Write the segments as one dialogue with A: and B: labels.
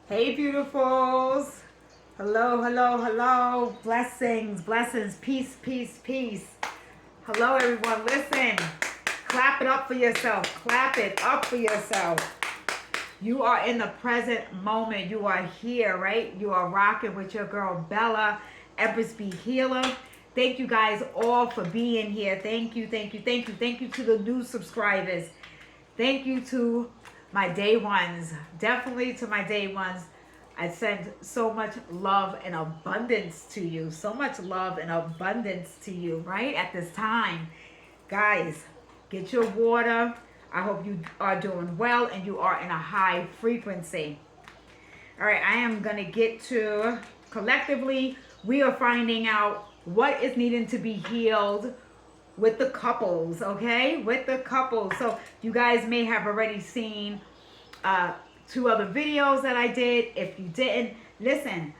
A: Hey, beautifuls. Hello, hello, hello. Blessings, blessings, peace, peace, peace. Hello, everyone. Listen, clap it up for yourself. Clap it up for yourself. You are in the present moment. You are here, right? You are rocking with your girl, Bella, Empress Be Healer. Thank you guys all for being here. Thank you, thank you, thank you. Thank you to the new subscribers. Thank you to my day ones. Definitely to my day ones. I send so much love and abundance to you. So much love and abundance to you, right? At this time. Guys, get your water. I hope you are doing well and you are in a high frequency. All right, I am going to get to collectively, we are finding out what is needing to be healed with the couples, okay? With the couples. So you guys may have already seen two other videos that I did. If you didn't, listen,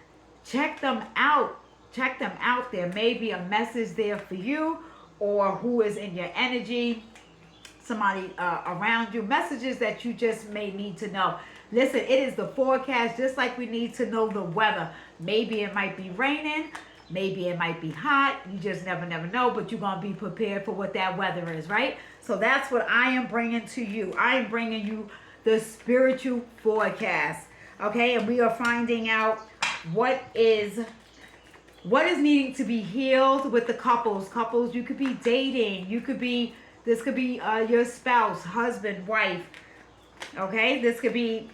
A: check them out. Check them out. There may be a message there for you or who is in your energy, somebody around you, messages that you just may need to know. Listen, it is the forecast, just like we need to know the weather. Maybe it might be raining. Maybe it might be hot. You just never know, but you're going to be prepared for what that weather is, right? So that's what I am bringing to you. I am bringing you the spiritual forecast, okay? And we are finding out what is needing to be healed with the couples. Couples, you could be dating. You could be, this could be your spouse, husband, wife, okay? This could be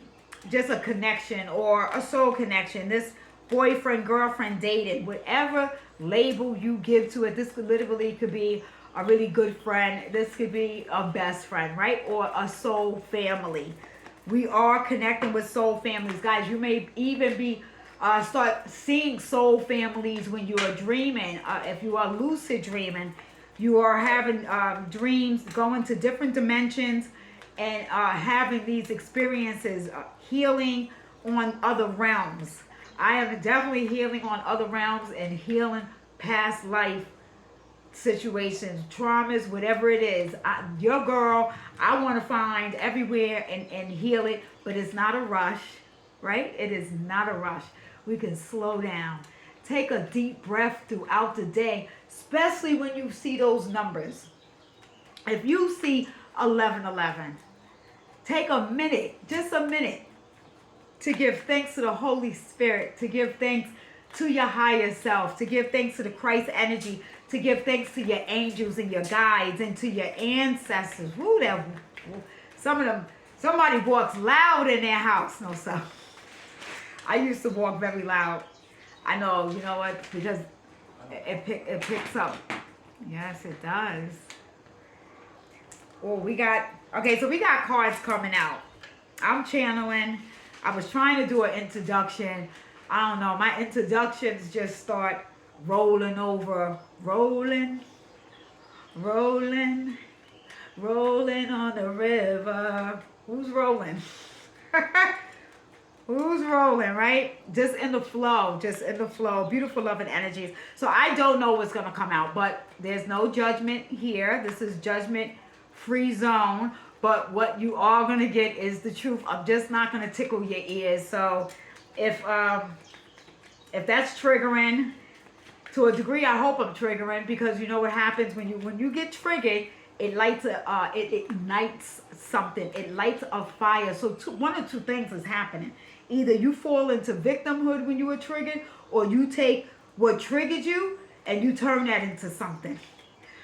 A: just a connection or a soul connection. This boyfriend, girlfriend, dated, whatever label you give to it. This could literally could be a really good friend. This could be a best friend, right? Or a soul family. We are connecting with soul families. Guys, you may even be start seeing soul families when you are dreaming. If you are lucid dreaming, you are having dreams, going to different dimensions and having these experiences, healing on other realms. I am definitely healing on other realms and healing past life situations, traumas, whatever it is. Your girl, I want to find everywhere and heal it, but it's not a rush, right? It is not a rush. We can slow down. Take a deep breath throughout the day, especially when you see those numbers. If you see 1111, take a minute, just a minute, to give thanks to the Holy Spirit, to give thanks to your higher self, to give thanks to the Christ energy, to give thanks to your angels and your guides and to your ancestors. Woo, some of them, somebody walks loud in their house. No, so I used to walk very loud. I know, you know what, because it picks up. Yes, it does. Oh, we got cards coming out. I'm channeling. I was trying to do an introduction. I don't know. My introductions just start rolling over. Rolling on the river. Who's rolling? Who's rolling, right? Just in the flow. Just in the flow. Beautiful loving energies. So I don't know what's going to come out, but there's no judgment here. This is judgment-free zone. But what you are going to get is the truth. I'm just not going to tickle your ears. So if that's triggering to a degree, I hope I'm triggering, because you know what happens when you get triggered, it lights it ignites something. It lights a fire. So one or two things is happening. Either you fall into victimhood when you were triggered, or you take what triggered you and you turn that into something.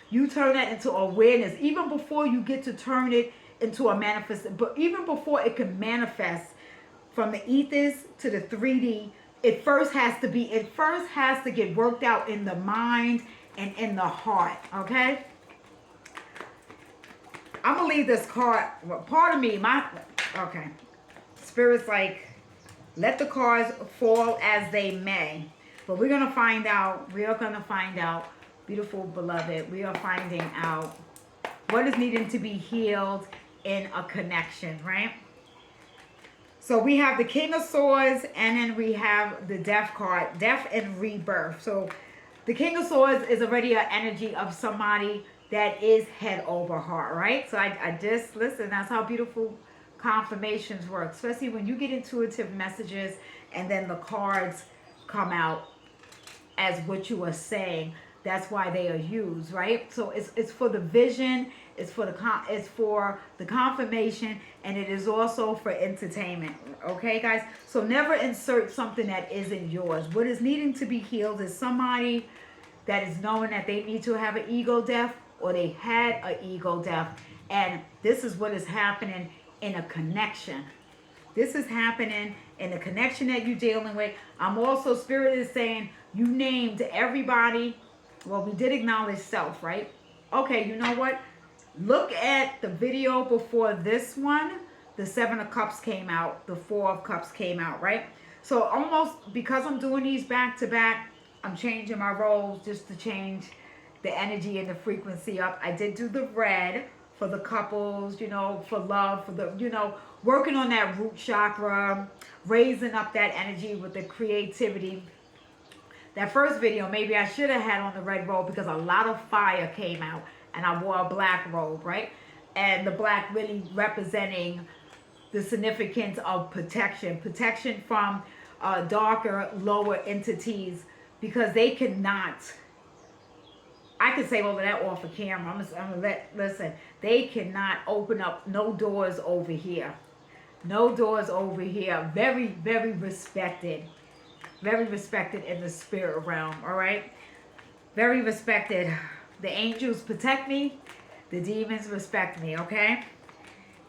A: You turn that into awareness, even before you get to turn it into a manifest. But even before it can manifest from the ethers to the 3D, it first has to get worked out in the mind and in the heart. Okay, I'm gonna leave this card. Part of me, okay, Spirit's like, let the cards fall as they may. But we're gonna find out. Beautiful beloved, we are finding out what is needing to be healed in a connection, right? So we have the King of Swords, and then we have the Death card, Death and Rebirth. So the King of Swords is already an energy of somebody that is head over heart, right? So I just, listen, that's how beautiful confirmations work, especially when you get intuitive messages and then the cards come out as what you are saying. That's why they are used, right? So it's for the vision, it's for the confirmation, and it is also for entertainment. Okay, guys. So never insert something that isn't yours. What is needing to be healed is somebody that is knowing that they need to have an ego death, or they had an ego death, and this is what is happening in a connection. This is happening in the connection that you're dealing with. I'm also, Spirit is saying, you named everybody. Well, we did acknowledge self, right? Okay, you know what? Look at the video before this one. The 7 of Cups came out. The 4 of Cups came out, right? So almost, because I'm doing these back to back, I'm changing my roles just to change the energy and the frequency up. I did do the red for the couples, you know, for love, for the, you know, working on that root chakra, raising up that energy with the creativity. That first video, maybe I should have had on the red robe because a lot of fire came out and I wore a black robe, right? And the black really representing the significance of protection. Protection from darker, lower entities, because they cannot, I could say all of that off of camera. I'm gonna listen, they cannot open up no doors over here. No doors over here. Very, very respected. Very respected in the spirit realm, all right? Very respected. The angels protect me. The demons respect me, okay?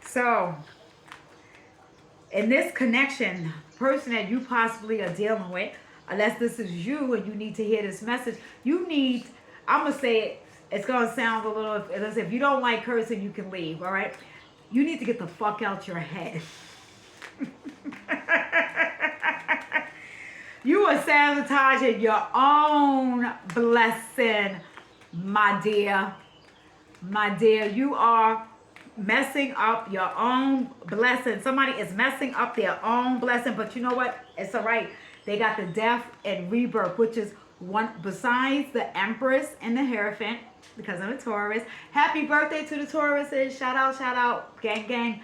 A: So, in this connection, person that you possibly are dealing with, unless this is you and you need to hear this message, you need, I'm going to say it, it's going to sound a little, if you don't like cursing, you can leave, all right? You need to get the fuck out your head. You are sabotaging your own blessing, my dear. My dear, you are messing up your own blessing. Somebody is messing up their own blessing, but you know what? It's all right. They got the death and rebirth, which is one besides the Empress and the Hierophant, because I'm a Taurus. Happy birthday to the Tauruses. Shout out, gang, gang.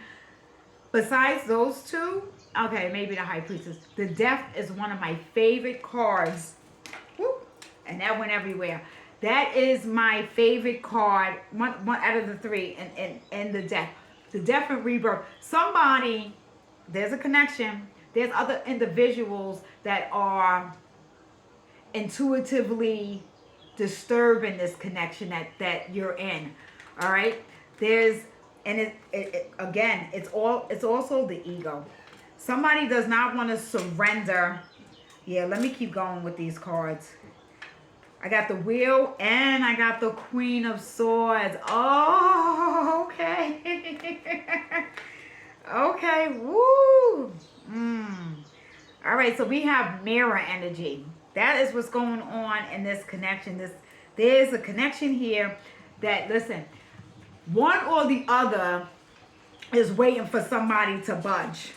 A: Besides those two, okay, maybe the High Priestess. The Death is one of my favorite cards. Woo. And that went everywhere. That is my favorite card. One out of the 3 in the Death. The Death and Rebirth. Somebody, there's a connection. There's other individuals that are intuitively disturbing this connection that you're in. All right? There's, and again, it's also the ego. Somebody does not want to surrender. Yeah, let me keep going with these cards. I got the Wheel and I got the Queen of Swords. Oh, okay. Okay, woo. All right, so we have mirror energy. That is what's going on in this connection. There's a connection here that, listen, one or the other is waiting for somebody to budge.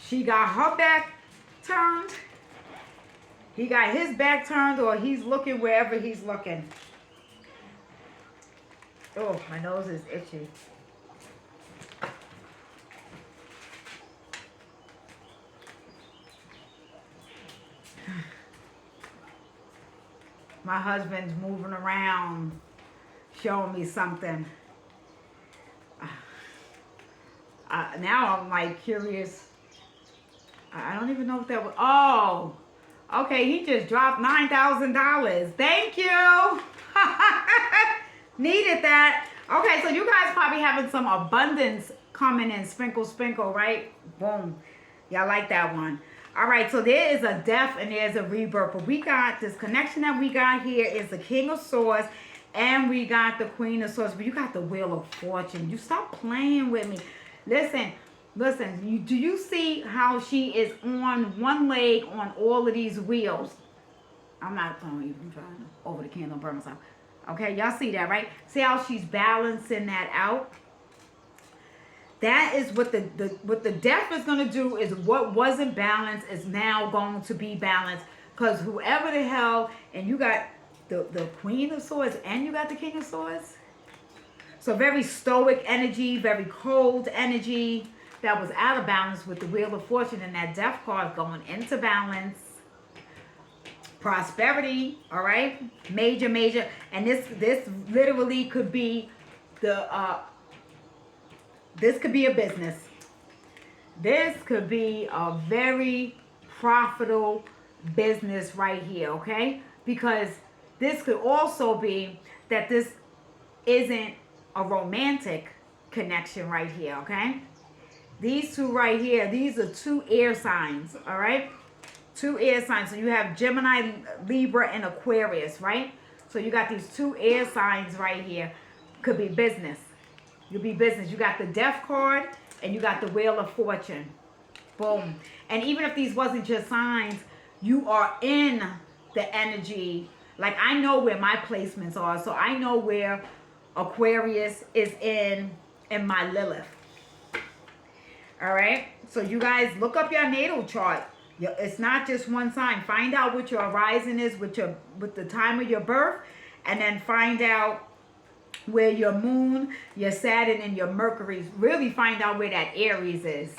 A: She got her back turned. He got his back turned, or he's looking wherever he's looking. Oh, my nose is itchy. My husband's moving around, showing me something. Now I'm like curious. I don't even know if that was, oh, okay, he just dropped $9,000. Thank you. Needed that. Okay, so you guys probably having some abundance coming in. Sprinkle, sprinkle, right? Boom. Y'all like that one. All right, so there is a death and there's a rebirth. But we got this connection that we got here is the King of Swords and we got the Queen of Swords. But you got the Wheel of Fortune. You stop playing with me. Listen, do you see how she is on one leg on all of these wheels? I'm not throwing you. I'm trying to over the candle burn myself. Okay, y'all see that, right? See how she's balancing that out? That is what the death is going to do, is what wasn't balanced is now going to be balanced. Because whoever the hell, and you got the Queen of Swords and you got the King of Swords. So very stoic energy, very cold energy that was out of balance with the Wheel of Fortune and that Death card going into balance. Prosperity, all right? Major, major. And this literally could be this could be a business. This could be a very profitable business right here, okay? Because this could also be that this isn't a romantic connection right here, okay? These two right here, these are two air signs, all right? Two air signs. So you have Gemini, Libra, and Aquarius, right? So you got these two air signs right here. Could be business. You'll be business. You got the Death card and you got the Wheel of Fortune. Boom. And even if these wasn't your signs, you are in the energy. Like, I know where my placements are. So I know where Aquarius is in my Lilith. All right? So you guys look up your natal chart. It's not just one sign. Find out what your horizon is with the time of your birth, and then find out where your moon, your Saturn, and your Mercury. Really find out where that Aries is.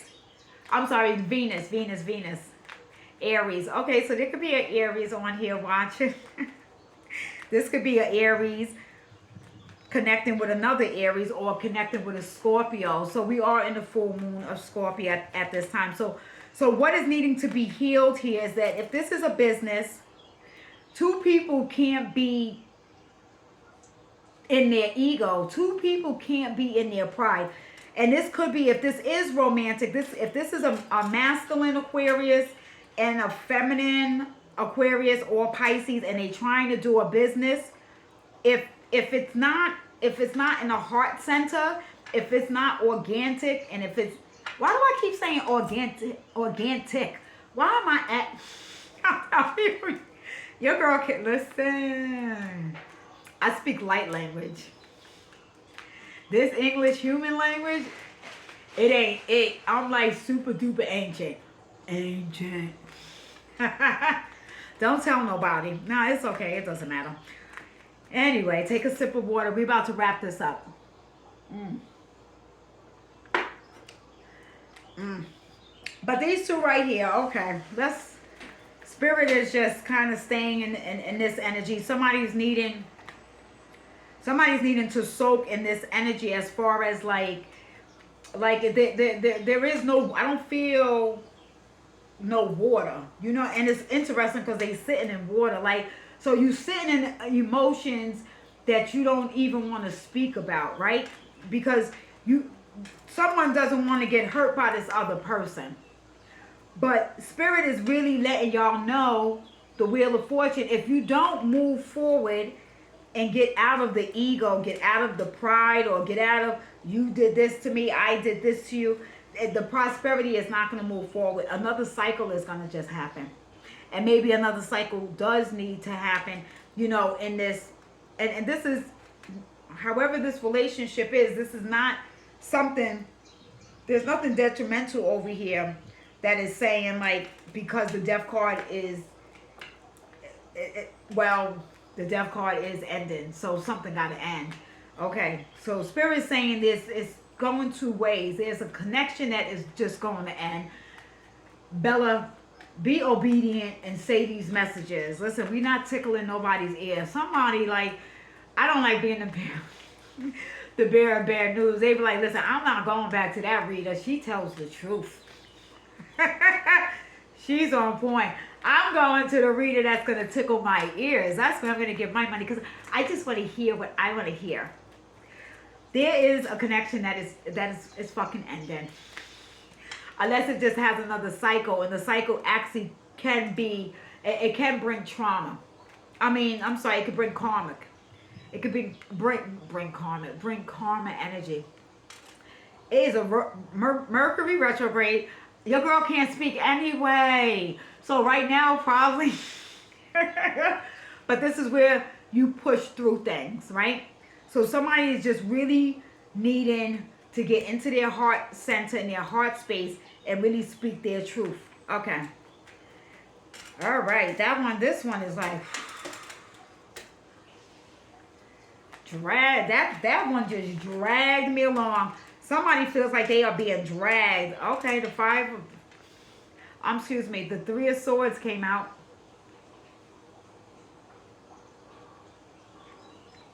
A: I'm sorry, Venus. Aries. Okay, so there could be an Aries on here watching. This could be an Aries connecting with another Aries or connecting with a Scorpio. So we are in the full moon of Scorpio at this time. So what is needing to be healed here is that if this is a business, two people can't be in their ego. Two people can't be in their pride. And this could be, if this is romantic, if this is a masculine Aquarius and a feminine Aquarius or Pisces, and they trying to do a business, if it's not in a heart center, if it's not organic, and if it's, why do I keep saying organic? Why am I at your girl can listen. I speak light language. This English human language, it ain't it. I'm like super duper ancient. Don't tell nobody. No, it's okay. It doesn't matter. Anyway, take a sip of water. We're about to wrap this up. But these two right here, okay. Spirit is just kind of staying in this energy. Somebody's needing to soak in this energy, as far as like there is no, I don't feel no water, you know. And it's interesting because they sitting in water, like, so you sitting in emotions that you don't even want to speak about, right? Because someone doesn't want to get hurt by this other person. But Spirit is really letting y'all know, the Wheel of Fortune, if you don't move forward and get out of the ego, get out of the pride, or get out of, you did this to me, I did this to you, the prosperity is not going to move forward. Another cycle is going to just happen. And maybe another cycle does need to happen, you know, in this. And this is, however this relationship is, this is not something, there's nothing detrimental over here that is saying, like, because the Death card is, the Death card is ending, so something got to end. Okay, so Spirit is saying this is going two ways. There's a connection that is just going to end. Bella, be obedient and say these messages. Listen, we're not tickling nobody's ear. Somebody, like, I don't like being the bearer of bad news. They be like, listen, I'm not going back to that reader. She tells the truth. She's on point. I'm going to the reader that's going to tickle my ears. That's where I'm going to give my money, because I just want to hear what I want to hear. There is a connection that is fucking ending. Unless it just has another cycle, and the cycle actually can be, it can bring trauma. I mean, I'm sorry, it could bring karmic. It could bring karma energy. It is a Mercury retrograde. Your girl can't speak anyway. So right now, probably. But this is where you push through things, right? So somebody is just really needing to get into their heart center and their heart space and really speak their truth. Okay. All right. This one is like dragged. That one just dragged me along. Somebody feels like they are being dragged. Okay, the Three of Swords came out.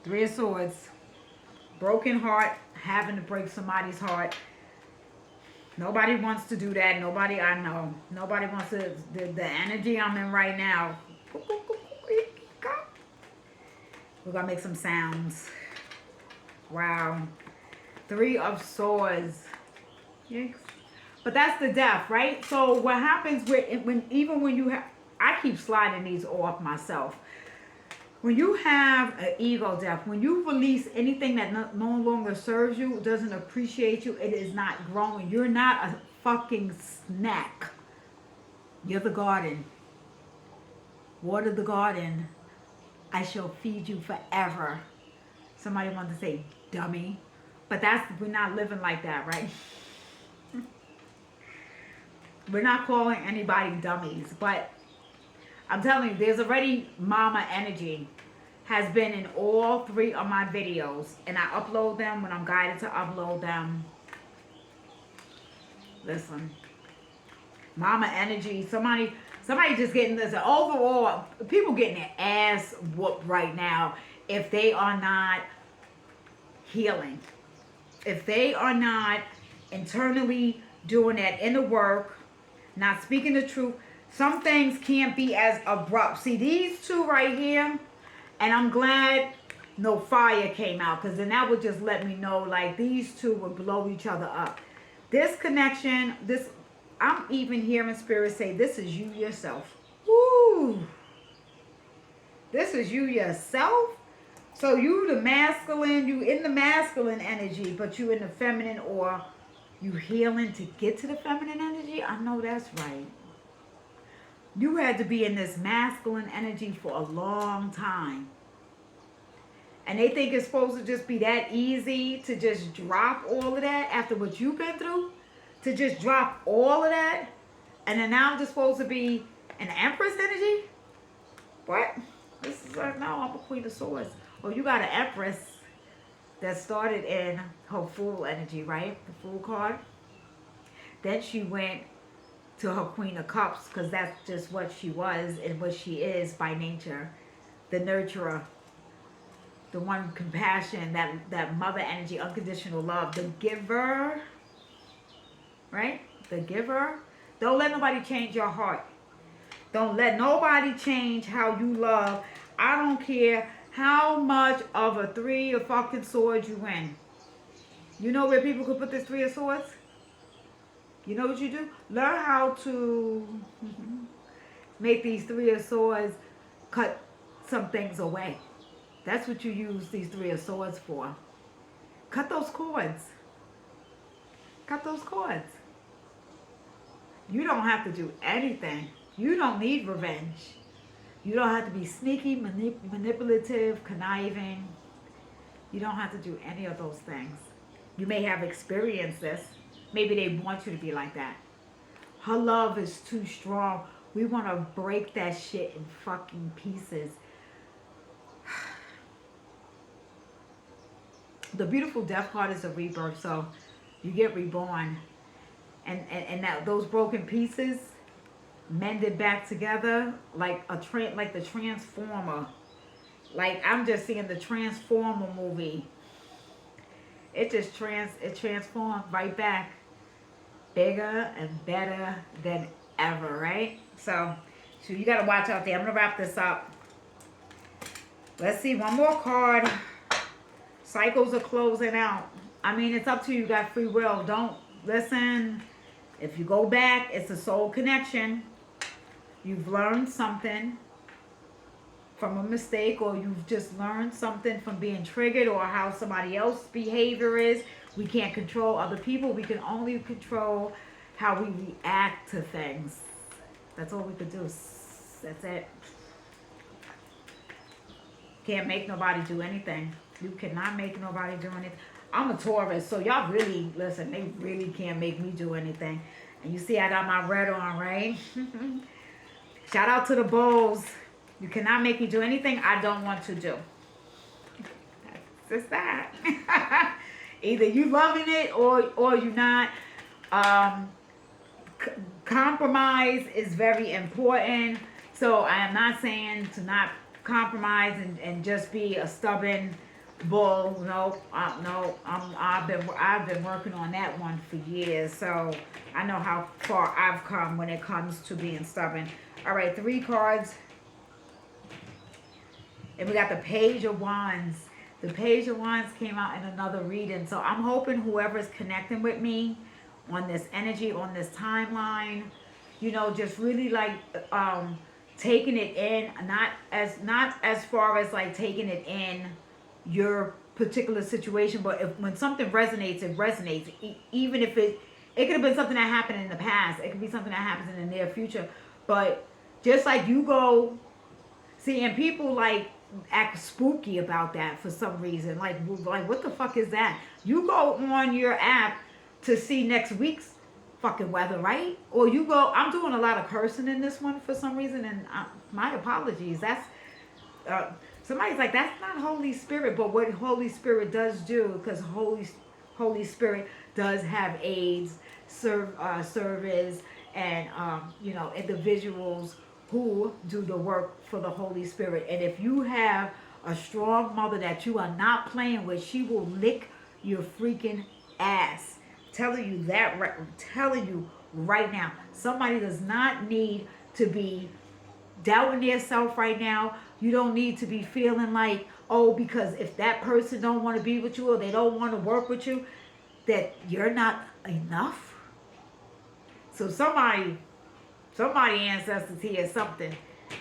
A: Three of Swords. Broken heart, having to break somebody's heart. Nobody wants to do that. Nobody I know. Nobody wants to. The energy I'm in right now. We're going to make some sounds. Wow. Three of Swords. Yes. But that's the death, right? So what happens when you have... I keep sliding these off myself. When you have an ego death, when you release anything that no longer serves you, doesn't appreciate you, it is not growing. You're not a fucking snack. You're the garden. Water the garden. I shall feed you forever. Somebody wanted to say dummy. But we're not living like that, right? We're not calling anybody dummies. But I'm telling you, there's already mama energy. Has been in all three of my videos. And I upload them when I'm guided to upload them. Listen. Mama energy. Somebody just getting this. Overall, people getting their ass whooped right now if they are not healing. If they are not internally doing that inner work, not speaking the truth, some things can't be as abrupt. See, these two right here, and I'm glad no fire came out, because then that would just let me know, like, these two would blow each other up. This connection, I'm even hearing spirit say, this is you yourself. Woo! This is you yourself? So you the masculine, you in the masculine energy, but you in the feminine, or you healing to get to the feminine energy? I know that's right. You had to be in this masculine energy for a long time. And they think it's supposed to just be that easy to just drop all of that after what you've been through? To just drop all of that? And then now I'm just supposed to be an Empress energy? What? This is like, no, I'm a Queen of Swords. Oh, you got an Empress that started in her Fool energy, right? The Fool card. Then she went to her Queen of Cups, because that's just what she was and what she is by nature. The nurturer. The one compassion, that mother energy, unconditional love. The giver. Right? The giver. Don't let nobody change your heart. Don't let nobody change how you love. I don't care how much of a Three of fucking Swords you win. You know where people could put this Three of Swords? You know what you do? Learn how to make these Three of Swords cut some things away. That's what you use these Three of Swords for. Cut those cords. Cut those cords. You don't have to do anything. You don't need revenge. You don't have to be sneaky, manipulative, conniving. You don't have to do any of those things. You may have experienced this. Maybe they want you to be like that. Her love is too strong. We want to break that shit in fucking pieces. The beautiful death card is a rebirth, so you get reborn. And that those broken pieces mended back together like the Transformer. Like, I'm just seeing the Transformer movie. It just transformed right back, bigger and better than ever, right? So you got to watch out there. I'm gonna wrap this up. Let's see, one more card. Cycles are closing out. I mean, it's up to you. You got free will. Don't listen. If you go back, it's a soul connection. You've learned something from a mistake, or you've just learned something from being triggered, or how somebody else's behavior is. We can't control other people. We can only control how we react to things. That's all we could do. That's it. Can't make nobody do anything. You cannot make nobody do anything. I'm a Taurus, so y'all really, listen, they really can't make me do anything. And you see I got my red on, right? Shout out to the bulls. You cannot make me do anything I don't want to do. That's just that. Either you loving it or you not. Compromise is very important. So I am not saying to not compromise and just be a stubborn bull. No, no. I've been working on that one for years. So I know how far I've come when it comes to being stubborn. All right, 3 cards. And we got the Page of Wands. The Page of Wands came out in another reading. So I'm hoping whoever's connecting with me on this energy, on this timeline, just really like taking it in, not as far as like taking it in your particular situation, but when something resonates, it resonates. Even if it could have been something that happened in the past, it could be something that happens in the near future. But just like you go, see, and people like act spooky about that for some reason. Like what the fuck is that? You go on your app to see next week's fucking weather, right? Or you go, I'm doing a lot of cursing in this one for some reason, and my apologies. That's somebody's like, that's not Holy Spirit. But what Holy Spirit does do, because Holy Spirit does have aides, service, and individuals who do the work for the Holy Spirit. And if you have a strong mother that you are not playing with, she will lick your freaking ass. Telling you that, telling you right now. Somebody does not need to be doubting themselves right now. You don't need to be feeling like, oh, because if that person don't want to be with you or they don't want to work with you, that you're not enough. So somebody ancestors here, something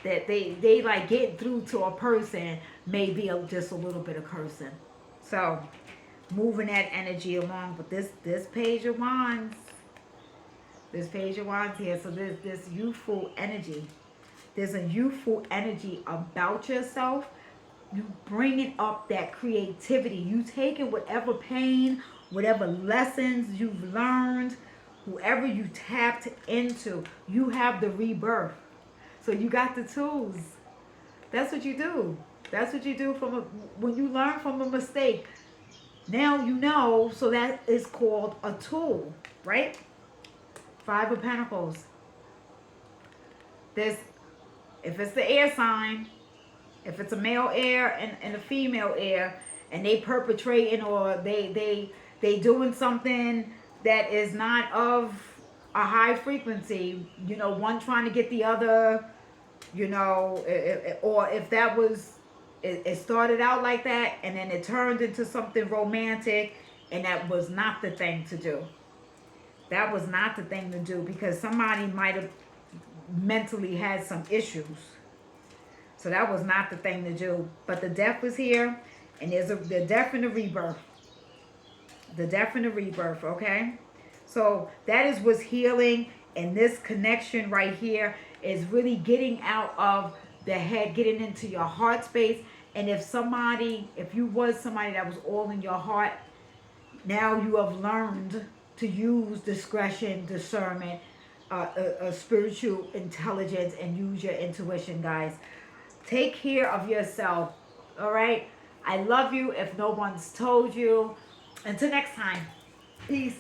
A: that they like getting through to a person, maybe just a little bit of cursing. So moving that energy along. But this Page of Wands, this Page of Wands here, so there's this youthful energy. There's a youthful energy about yourself. You bringing up that creativity. You taking whatever pain, whatever lessons you've learned, whoever you tapped into, you have the rebirth. So you got the tools. That's what you do. That's what you do when you learn from a mistake. Now you know, so that is called a tool, right? 5 of Pentacles. If it's the air sign, if it's a male air and a female air, and they perpetrating or they doing something that is not of a high frequency, one trying to get the other, or if that was, it started out like that and then it turned into something romantic, and that was not the thing to do. That was not the thing to do, because somebody might have mentally had some issues. So that was not the thing to do. But the death was here, and there's the death and the rebirth. The death and the rebirth, okay? So that is what's healing, and this connection right here is really getting out of the head, getting into your heart space. And if you was somebody that was all in your heart, now you have learned to use discretion, discernment, a spiritual intelligence, and use your intuition, guys. Take care of yourself, all right? I love you if no one's told you. Until next time, peace.